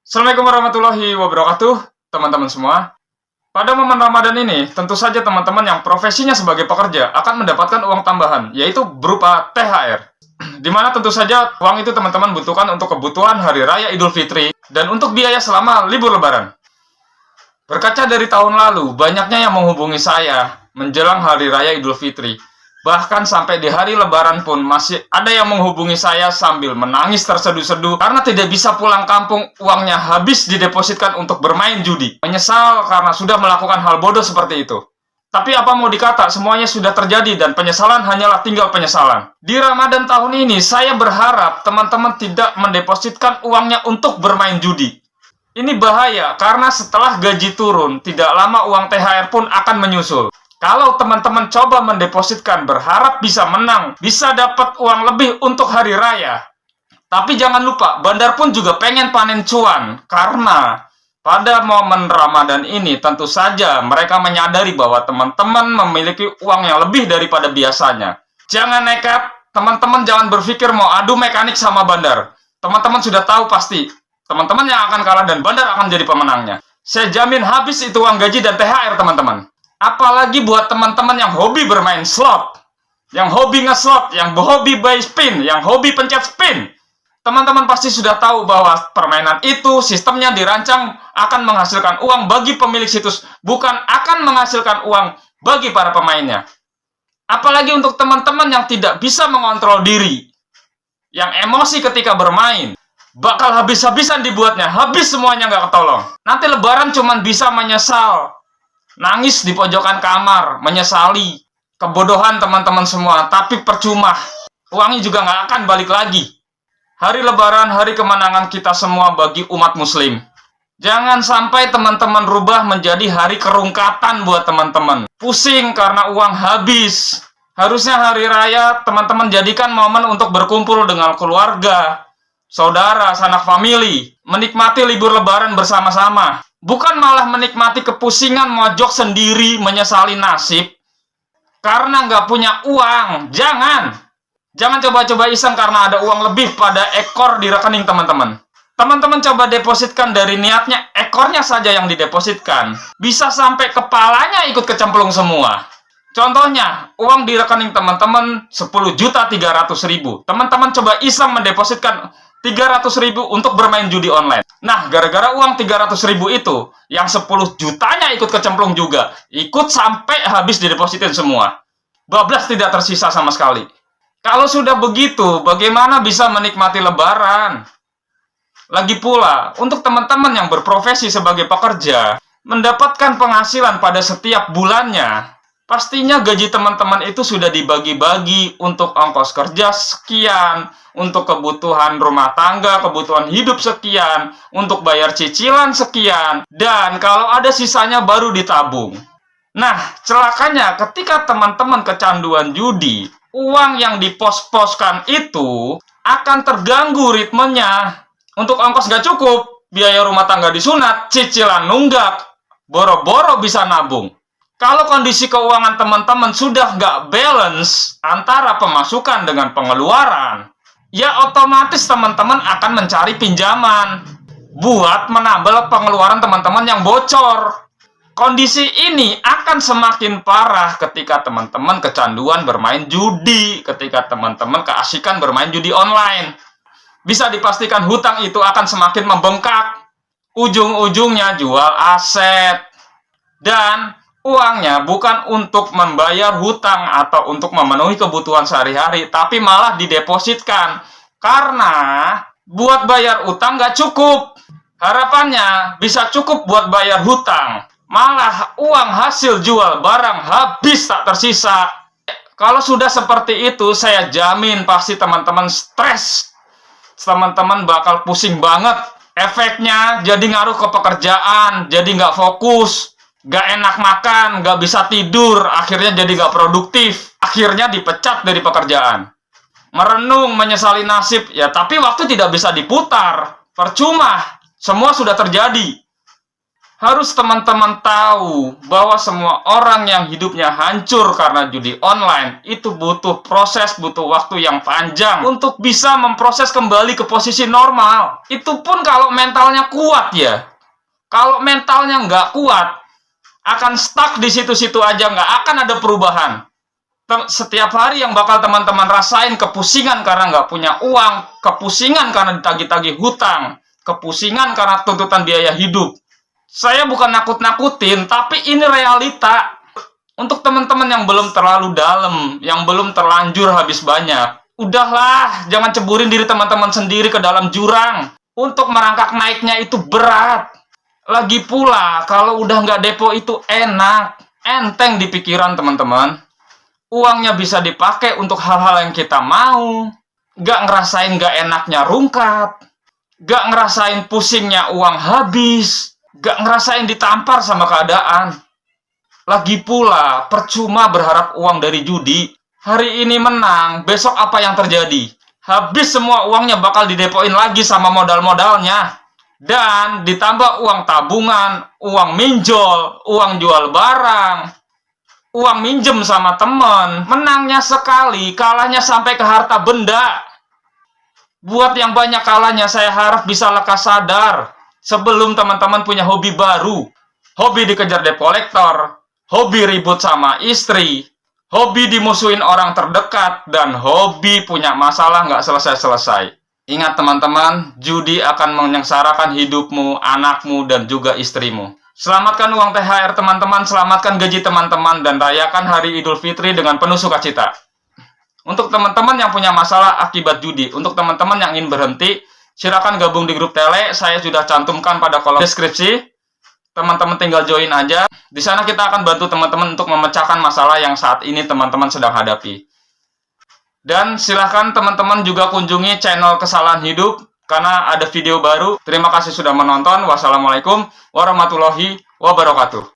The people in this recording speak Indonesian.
Assalamualaikum warahmatullahi wabarakatuh, teman-teman semua. Pada momen Ramadan ini, tentu saja teman-teman yang profesinya sebagai pekerja akan mendapatkan uang tambahan, yaitu berupa THR. Di mana tentu saja uang itu teman-teman butuhkan untuk kebutuhan Hari Raya Idul Fitri dan untuk biaya selama libur Lebaran. Berkaca dari tahun lalu, banyaknya yang menghubungi saya menjelang Hari Raya Idul Fitri. Bahkan sampai di hari Lebaran pun masih ada yang menghubungi saya sambil menangis terseduh-seduh karena tidak bisa pulang kampung, uangnya habis didepositkan untuk bermain judi. Menyesal karena sudah melakukan hal bodoh seperti itu. Tapi apa mau dikata, semuanya sudah terjadi dan penyesalan hanyalah tinggal penyesalan. Di Ramadan tahun ini, saya berharap teman-teman tidak mendepositkan uangnya untuk bermain judi. Ini bahaya karena setelah gaji turun, tidak lama uang THR pun akan menyusul. Kalau teman-teman coba mendepositkan berharap bisa menang, bisa dapat uang lebih untuk hari raya. Tapi jangan lupa, bandar pun juga pengen panen cuan. Karena pada momen Ramadan ini tentu saja mereka menyadari bahwa teman-teman memiliki uang yang lebih daripada biasanya. Jangan nekat, teman-teman jangan berpikir mau adu mekanik sama bandar. Teman-teman sudah tahu pasti, teman-teman yang akan kalah dan bandar akan jadi pemenangnya. Saya jamin habis itu uang gaji dan THR teman-teman. Apalagi buat teman-teman yang hobi bermain slot, yang hobi nge-slot, yang hobi buy spin, yang hobi pencet spin. Teman-teman pasti sudah tahu bahwa permainan itu sistemnya dirancang akan menghasilkan uang bagi pemilik situs, bukan akan menghasilkan uang bagi para pemainnya. Apalagi untuk teman-teman yang tidak bisa mengontrol diri, yang emosi ketika bermain, bakal habis-habisan dibuatnya, habis semuanya nggak ketolong. Nanti Lebaran cuman bisa menyesal, nangis di pojokan kamar, menyesali kebodohan teman-teman semua, tapi percuma. Uangnya juga nggak akan balik lagi. Hari Lebaran, hari kemenangan kita semua bagi umat muslim. Jangan sampai teman-teman rubah menjadi hari kerungkatan buat teman-teman. Pusing karena uang habis. Harusnya hari raya teman-teman jadikan momen untuk berkumpul dengan keluarga, saudara, sanak famili, menikmati libur Lebaran bersama-sama. Bukan malah menikmati kepusingan mojok sendiri, menyesali nasib karena nggak punya uang. Jangan coba-coba iseng karena ada uang lebih pada ekor di rekening teman-teman. Teman-teman coba depositkan dari niatnya, ekornya saja yang didepositkan. Bisa sampai kepalanya ikut kecemplung semua. Contohnya, uang di rekening teman-teman 10.300.000. Teman-teman coba iseng mendepositkan 300.000 untuk bermain judi online. Nah, gara-gara uang 300.000 itu, yang 10 jutanya ikut kecemplung juga. Ikut sampai habis didepositin semua. Bablas tidak tersisa sama sekali. Kalau sudah begitu, bagaimana bisa menikmati Lebaran? Lagi pula, untuk teman-teman yang berprofesi sebagai pekerja, mendapatkan penghasilan pada setiap bulannya, pastinya gaji teman-teman itu sudah dibagi-bagi untuk ongkos kerja sekian, untuk kebutuhan rumah tangga, kebutuhan hidup sekian, untuk bayar cicilan sekian, dan kalau ada sisanya baru ditabung. Nah, celakanya ketika teman-teman kecanduan judi, uang yang dipos-poskan itu akan terganggu ritmenya. Untuk ongkos gak cukup, biaya rumah tangga disunat, cicilan nunggak, boro-boro bisa nabung. Kalau kondisi keuangan teman-teman sudah nggak balance antara pemasukan dengan pengeluaran, ya otomatis teman-teman akan mencari pinjaman buat menambal pengeluaran teman-teman yang bocor. Kondisi ini akan semakin parah ketika teman-teman kecanduan bermain judi, ketika teman-teman keasikan bermain judi online. Bisa dipastikan hutang itu akan semakin membengkak. Ujung-ujungnya jual aset. Dan uangnya bukan untuk membayar hutang atau untuk memenuhi kebutuhan sehari-hari, tapi malah didepositkan. Karena buat bayar utang nggak cukup. Harapannya bisa cukup buat bayar hutang. Malah uang hasil jual barang habis tak tersisa. Kalau sudah seperti itu, saya jamin pasti teman-teman stres. Teman-teman bakal pusing banget. Efeknya jadi ngaruh ke pekerjaan, jadi nggak fokus. Gak enak makan, gak bisa tidur, akhirnya jadi gak produktif, akhirnya dipecat dari pekerjaan. Merenung, menyesali nasib, ya tapi waktu tidak bisa diputar, percuma, semua sudah terjadi. Harus teman-teman tahu bahwa semua orang yang hidupnya hancur karena judi online itu butuh proses, butuh waktu yang panjang untuk bisa memproses kembali ke posisi normal. Itu pun kalau mentalnya kuat ya. Kalau mentalnya nggak kuat, akan stuck di situ-situ aja, nggak akan ada perubahan. Setiap hari yang bakal teman-teman rasain kepusingan karena nggak punya uang, kepusingan karena ditagih-tagih hutang, kepusingan karena tuntutan biaya hidup. Saya bukan nakut-nakutin, tapi ini realita. Untuk teman-teman yang belum terlalu dalam, yang belum terlanjur habis banyak, udahlah, jangan ceburin diri teman-teman sendiri ke dalam jurang. Untuk merangkak naiknya itu berat. Lagi pula, kalau udah nggak depo itu enak, enteng di pikiran teman-teman. Uangnya bisa dipakai untuk hal-hal yang kita mau. Nggak ngerasain nggak enaknya rungkap. Nggak ngerasain pusingnya uang habis. Gak ngerasain ditampar sama keadaan. Lagi pula, percuma berharap uang dari judi. Hari ini menang, besok apa yang terjadi? Habis semua uangnya bakal didepoin lagi sama modal-modalnya. Dan ditambah uang tabungan, uang minjol, uang jual barang, uang minjem sama temen. Menangnya sekali, kalahnya sampai ke harta benda. Buat yang banyak kalahnya, saya harap bisa lekas sadar. Sebelum teman-teman punya hobi baru, hobi dikejar debt collector, hobi ribut sama istri, hobi dimusuhin orang terdekat, dan hobi punya masalah nggak selesai-selesai. Ingat teman-teman, judi akan menyengsarakan hidupmu, anakmu, dan juga istrimu. Selamatkan uang THR teman-teman, selamatkan gaji teman-teman, dan rayakan hari Idul Fitri dengan penuh sukacita. Untuk teman-teman yang punya masalah akibat judi, untuk teman-teman yang ingin berhenti, silakan gabung di grup tele, saya sudah cantumkan pada kolom deskripsi. Teman-teman tinggal join aja. Di sana kita akan bantu teman-teman untuk memecahkan masalah yang saat ini teman-teman sedang hadapi. Dan silakan teman-teman juga kunjungi channel Kesalahan Hidup, karena ada video baru. Terima kasih sudah menonton. Wassalamualaikum warahmatullahi wabarakatuh.